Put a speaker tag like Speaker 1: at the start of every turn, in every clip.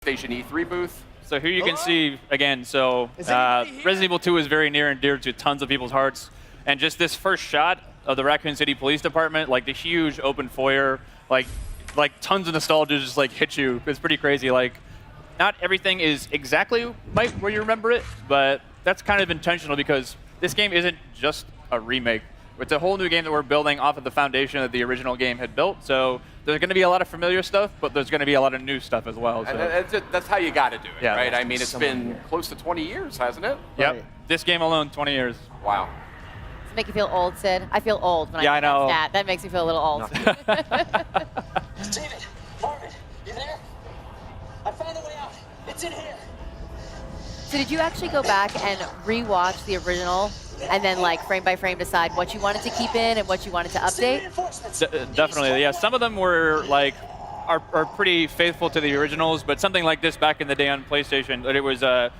Speaker 1: PlayStation E3 booth.
Speaker 2: So here you can see, again, so Resident Evil 2 is very near and dear to tons of people's hearts. And just this first shot of the Raccoon City Police Department, like the huge open foyer, like tons of nostalgia just like hit you. It's pretty crazy. Like, not everything is exactly where you remember it, but that's kind of intentional because this game isn't just a remake. It's a whole new game that we're building off of the foundation that the original game had built. So there's going to be a lot of familiar stuff, but there's going to be a lot of new stuff as well. So.
Speaker 1: And that's how you got to do it,
Speaker 2: yeah,
Speaker 1: right? I mean, it's been close to 20 years, hasn't it?
Speaker 2: Yep.
Speaker 3: Right.
Speaker 2: This game alone, 20 years.
Speaker 1: Wow.
Speaker 4: Does it make you feel old, Sid? I feel old when I
Speaker 2: know.
Speaker 4: that. That makes me feel a little old.
Speaker 5: David, Marvin, you there? I found a way out. It's in here.
Speaker 4: So did you actually go back and rewatch the original and then like frame by frame decide what you wanted to keep in and what you wanted to update?
Speaker 2: Definitely, yeah. Some of them were like are pretty faithful to the originals, but something like this back in the day on PlayStation, it was the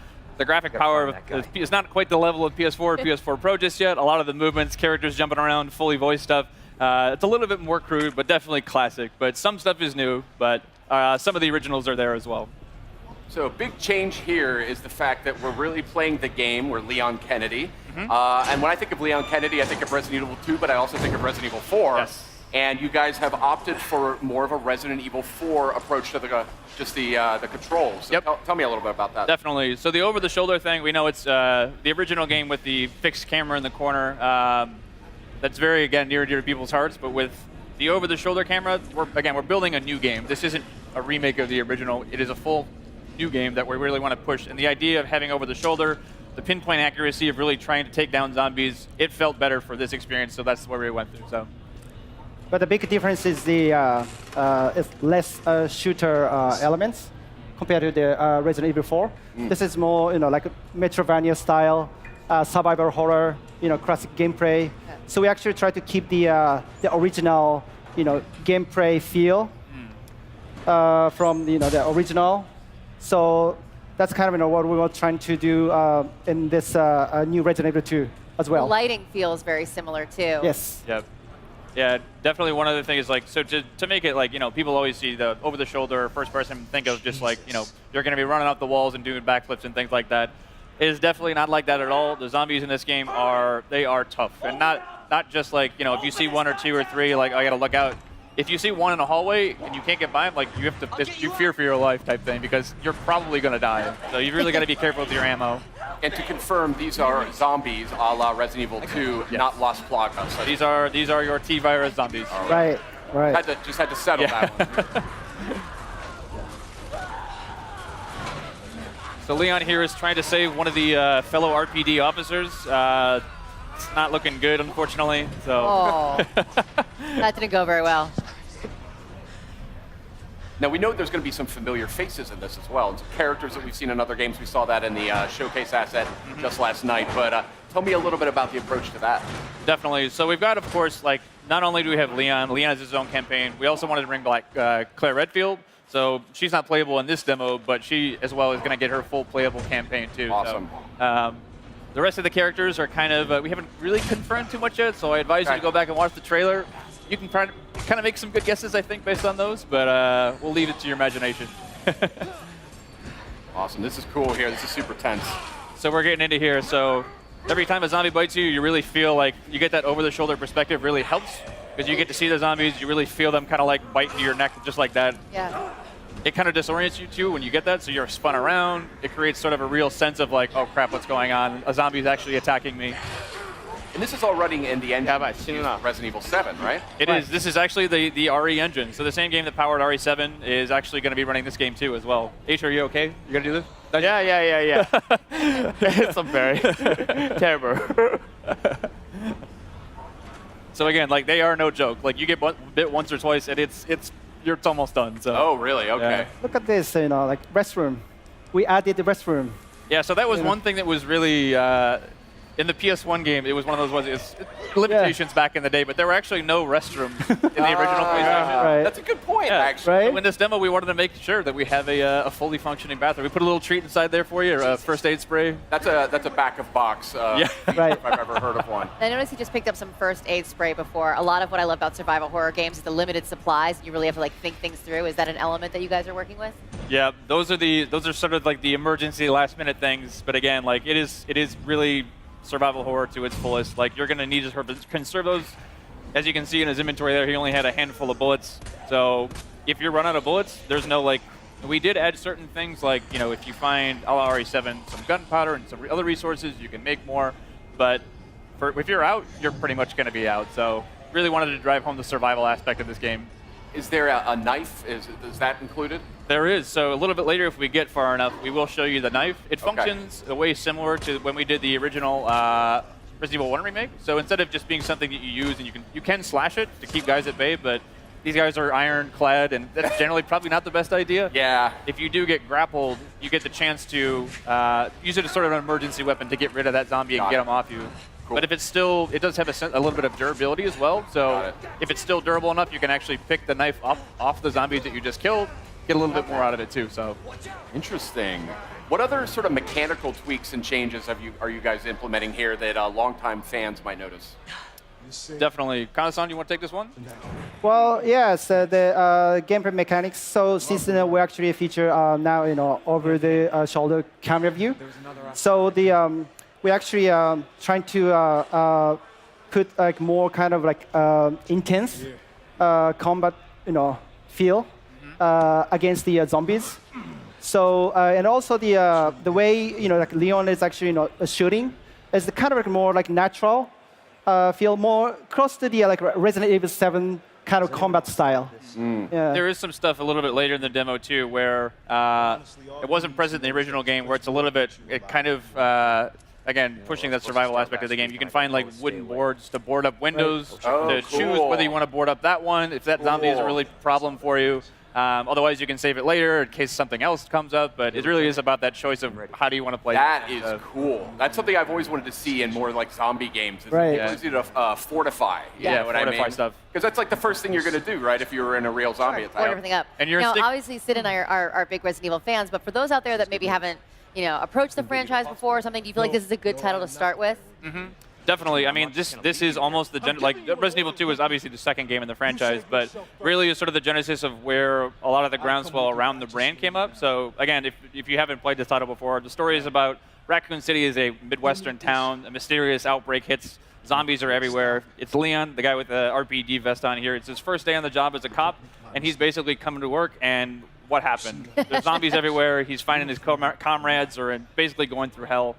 Speaker 2: graphic power is not quite the level of PS4 or PS4 Pro just yet. A lot of the movements, characters jumping around, fully voiced stuff. It's a little bit more crude, but definitely classic. But some stuff is new, but some of the originals are there as well.
Speaker 1: So a big change here is the fact that we're really playing the game. We're Leon Kennedy. And when I think of Leon Kennedy, I think of Resident Evil 2, but I also think of Resident Evil 4.
Speaker 2: Yes.
Speaker 1: And you guys have opted for more of a Resident Evil 4 approach to the controls. So tell me a little bit about that.
Speaker 2: Definitely. So the over-the-shoulder thing, we know it's the original game with the fixed camera in the corner. That's very, again, near and dear to people's hearts. But with the over-the-shoulder camera, we're building a new game. This isn't a remake of the original. It is a full new game that we really want to push. And the idea of having over-the-shoulder, the pinpoint accuracy of really trying to take down zombies, it felt better for this experience. So that's where we went through. So.
Speaker 3: But the big difference is the is less shooter elements compared to the Resident Evil 4. This is more, like a Metroidvania style, survival horror, classic gameplay. So we actually try to keep the original, gameplay feel from the original. So that's kind of what we were trying to do in this new Resident Evil 2 as well.
Speaker 4: The lighting feels very similar too.
Speaker 3: Yes.
Speaker 2: Yep. Yeah, definitely one other thing is like, so to make it like, people always see the over-the-shoulder first person, think of just like, you're going to be running up the walls and doing backflips and things like that. It is definitely not like that at all. The zombies in this game are tough. And not just like, if you see one or two or three, like, I got to look out. If you see one in a hallway and you can't get by them, like, you have to, you fear for your life type thing because you're probably going to die. So you've really got to be careful with your ammo.
Speaker 1: And to confirm, these are zombies a la Resident Evil 2, not Las Plagas.
Speaker 2: So these are your T-virus zombies.
Speaker 3: Right.
Speaker 1: Just had to settle that one.
Speaker 2: So Leon here is trying to save one of the fellow RPD officers. It's not looking good, unfortunately. So.
Speaker 4: Oh, that didn't go very well.
Speaker 1: Now, we know there's going to be some familiar faces in this as well. And some characters that we've seen in other games. We saw that in the showcase asset just last night. But tell me a little bit about the approach to that.
Speaker 2: Definitely. So we've got, of course, like, not only do we have Leon has his own campaign, we also wanted to bring back Claire Redfield. So she's not playable in this demo, but she, as well, is going to get her full playable campaign, too.
Speaker 1: Awesome.
Speaker 2: So, the rest of the characters are kind of, we haven't really confirmed too much yet, so I advise you to go back and watch the trailer. You can kind of make some good guesses, I think, based on those, but we'll leave it to your imagination.
Speaker 1: Awesome. This is cool here. This is super tense.
Speaker 2: So we're getting into here. So every time a zombie bites you, you really feel like you get that over-the-shoulder perspective really helps because you get to see the zombies. You really feel them kind of like bite into your neck just like that.
Speaker 4: Yeah.
Speaker 2: It kind of disorients you too when you get that, so you're spun around. It creates sort of a real sense of like, oh crap, what's going on? A zombie's actually attacking me.
Speaker 1: And this is all running in the engine of Resident Evil 7, right?
Speaker 2: It is. This is actually the RE engine. So the same game that powered RE7 is actually going to be running this game too as well. H, are you okay? You going to do this?
Speaker 6: Yeah. It's very terrible.
Speaker 2: So again, like they are no joke. Like you get bit once or twice, and it's almost done. So.
Speaker 1: Oh, really? Okay.
Speaker 2: Yeah.
Speaker 3: Look at this, restroom. We added the restroom.
Speaker 2: Yeah, so that was one thing that was really in the PS1 game, it was one of those ones. It's limitations back in the day, but there were actually no restrooms in the original PlayStation.
Speaker 3: Right.
Speaker 1: That's a good point,
Speaker 2: Yeah.
Speaker 1: actually.
Speaker 3: Right.
Speaker 2: So in this demo, we wanted to make sure that we have a fully functioning bathroom. We put a little treat inside there for you, a first aid spray.
Speaker 1: That's a back of box.
Speaker 2: Yeah.
Speaker 3: Right.
Speaker 1: If I've ever heard of one.
Speaker 4: I noticed you just picked up some first aid spray before. A lot of what I love about survival horror games is the limited supplies. You really have to like think things through. Is that an element that you guys are working with?
Speaker 2: Yeah, those are sort of like the emergency last minute things. But again, like it is really survival horror to its fullest. Like you're gonna need to conserve those. As you can see in his inventory there, he only had a handful of bullets. So if you run out of bullets, there's no like. We did add certain things like, you know, if you find a la RE7 some gunpowder and some other resources, you can make more. But if you're out, you're pretty much gonna be out. So really wanted to drive home the survival aspect of this game.
Speaker 1: Is there a knife? Is that included?
Speaker 2: There is. So a little bit later, if we get far enough, we will show you the knife. It functions a way similar to when we did the original Resident Evil 1 remake. So instead of just being something that you use and you can slash it to keep guys at bay, but these guys are ironclad, and that's generally probably not the best idea.
Speaker 1: Yeah.
Speaker 2: If you do get grappled, you get the chance to use it as sort of an emergency weapon to get rid of that zombie and get him off you.
Speaker 1: Cool.
Speaker 2: But if it's still, it does have a little bit of durability as well. So if it's still durable enough, you can actually pick the knife up off the zombies that you just killed, get a little bit more out of it too. So
Speaker 1: Interesting. What other sort of mechanical tweaks and changes are you guys implementing here that longtime fans might notice?
Speaker 2: definitely. Kana-san, you want to take this one?
Speaker 3: Well, yes, the gameplay mechanics. So since we actually feature now, over the shoulder camera view. So we actually trying to put like more kind of like intense combat, feel against the zombies. So and also the way like Leon is actually shooting is kind of like more like natural. Feel more close to the like Resident Evil 7 kind of combat style. Yeah.
Speaker 2: There is some stuff a little bit later in the demo too, where it wasn't present in the original game, where it's a little bit, again, pushing that survival aspect of the game. You can find like wooden boards to board up windows, to choose whether you want to board up that one, if that zombie is a really problem for you. Otherwise, you can save it later in case something else comes up. But it really is about that choice of how do you want to play.
Speaker 1: That is cool. That's something I've always wanted to see in more like zombie games. Is
Speaker 3: right.
Speaker 1: The ability to fortify.
Speaker 2: Yeah,
Speaker 1: what I mean?
Speaker 2: stuff.
Speaker 1: Because that's like the first thing you're going to do, right? If you were in a real zombie attack.
Speaker 4: Board everything up.
Speaker 2: And you're
Speaker 4: now, obviously, Sid and I are big Resident Evil fans, but for those out there that maybe haven't, approached the franchise before or something, do you feel like this is a good title to start with?
Speaker 2: Mm-hmm. Definitely. I mean, this is almost the Resident Evil 2 is obviously the second game in the franchise, but really is sort of the genesis of where a lot of the groundswell around the brand came up. So again, if you haven't played this title before, the story is about Raccoon City is a Midwestern town. A mysterious outbreak hits. Zombies are everywhere. It's Leon, the guy with the RPD vest on here. It's his first day on the job as a cop, and he's basically coming to work, and what happened? There's zombies everywhere. He's finding his comrades are basically going through hell.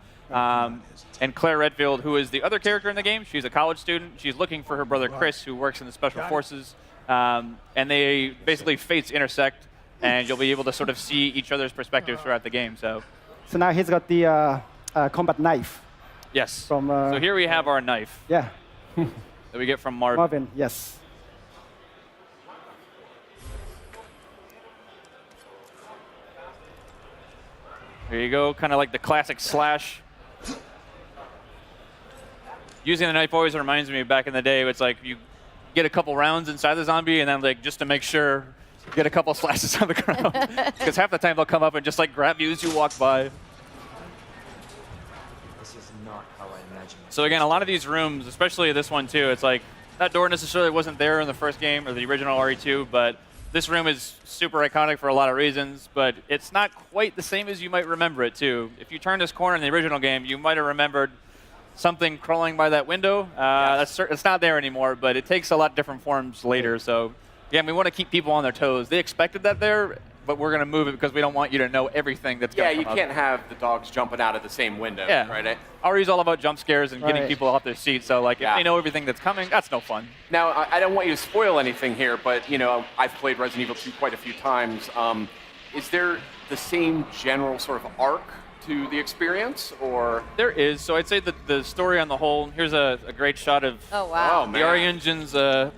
Speaker 2: And Claire Redfield, who is the other character in the game, she's a college student. She's looking for her brother Chris, who works in the Special Forces. And they basically fates intersect, and you'll be able to sort of see each other's perspectives throughout the game. So
Speaker 3: now he's got the combat knife.
Speaker 2: yes.
Speaker 3: From,
Speaker 2: so here we have our knife
Speaker 3: Yeah.
Speaker 2: that we get from Marvin.
Speaker 3: Marvin, yes.
Speaker 2: There you go, kind of like the classic slash. Using the knife always reminds me of back in the day. It's like you get a couple rounds inside the zombie, and then like just to make sure, get a couple slashes on the ground. Because half the time they'll come up and just like grab you as you walk by.
Speaker 5: This is not how I imagined it.
Speaker 2: So again, a lot of these rooms, especially this one too, it's like that door necessarily wasn't there in the first game or the original RE2, but this room is super iconic for a lot of reasons, but it's not quite the same as you might remember it too. If you turn this corner in the original game, you might have remembered something crawling by that window. It's not there anymore, but it takes a lot different forms later. So again, we want to keep people on their toes. They expected that there, but we're going to move it because we don't want you to know everything that's going to come
Speaker 1: you can't have the dogs jumping out of the same window,
Speaker 2: Yeah.
Speaker 1: right?
Speaker 2: RE's all about jump scares and getting
Speaker 3: Right.
Speaker 2: people off their seats. So like, if they know everything that's coming, that's no fun.
Speaker 1: Now, I don't want you to spoil anything here, but I've played Resident Evil 2 quite a few times. Is there the same general sort of arc to the experience, or?
Speaker 2: There is. So I'd say that the story on the whole, here's a great shot of
Speaker 4: Oh, wow.
Speaker 1: Oh,
Speaker 2: the RE Engine's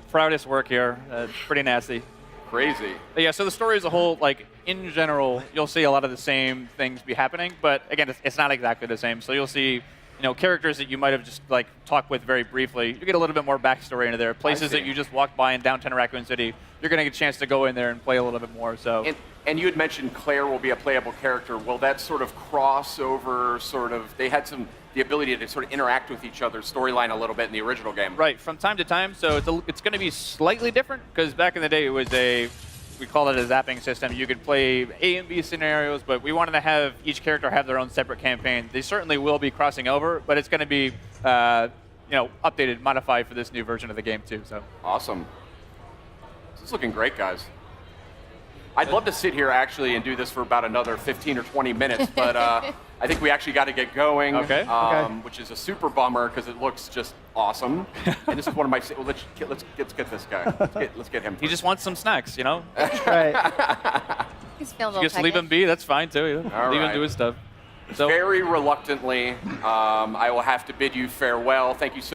Speaker 2: proudest work here. Pretty nasty.
Speaker 1: Crazy.
Speaker 2: But yeah, so the story as a whole, like in general, you'll see a lot of the same things be happening, but again, it's not exactly the same. So you'll see characters that you might have just like talked with very briefly. You get a little bit more backstory into there. Places that you just walked by in downtown Raccoon City, you're going to get a chance to go in there and play a little bit more. So.
Speaker 1: And you had mentioned Claire will be a playable character. Will that sort of crossover? They had the ability to sort of interact with each other's storyline a little bit in the original game.
Speaker 2: Right, from time to time. So it's going to be slightly different because back in the day it was we called it a zapping system. You could play A and B scenarios, but we wanted to have each character have their own separate campaign. They certainly will be crossing over, but it's going to be updated, modified for this new version of the game too. So
Speaker 1: awesome. This is looking great, guys. I'd love to sit here actually and do this for about another 15 or 20 minutes, but I think we actually got to get going.
Speaker 2: Okay.
Speaker 1: Which is a super bummer because it looks just awesome. And this is one of my. Well, let's get this guy. Let's get him.
Speaker 2: He just wants some snacks,
Speaker 3: Right.
Speaker 4: He's feeling a
Speaker 2: You
Speaker 4: little
Speaker 2: just leave him be. That's fine too.
Speaker 1: All
Speaker 2: Leave
Speaker 1: right.
Speaker 2: him do his stuff. So
Speaker 1: Very reluctantly, I will have to bid you farewell. Thank you so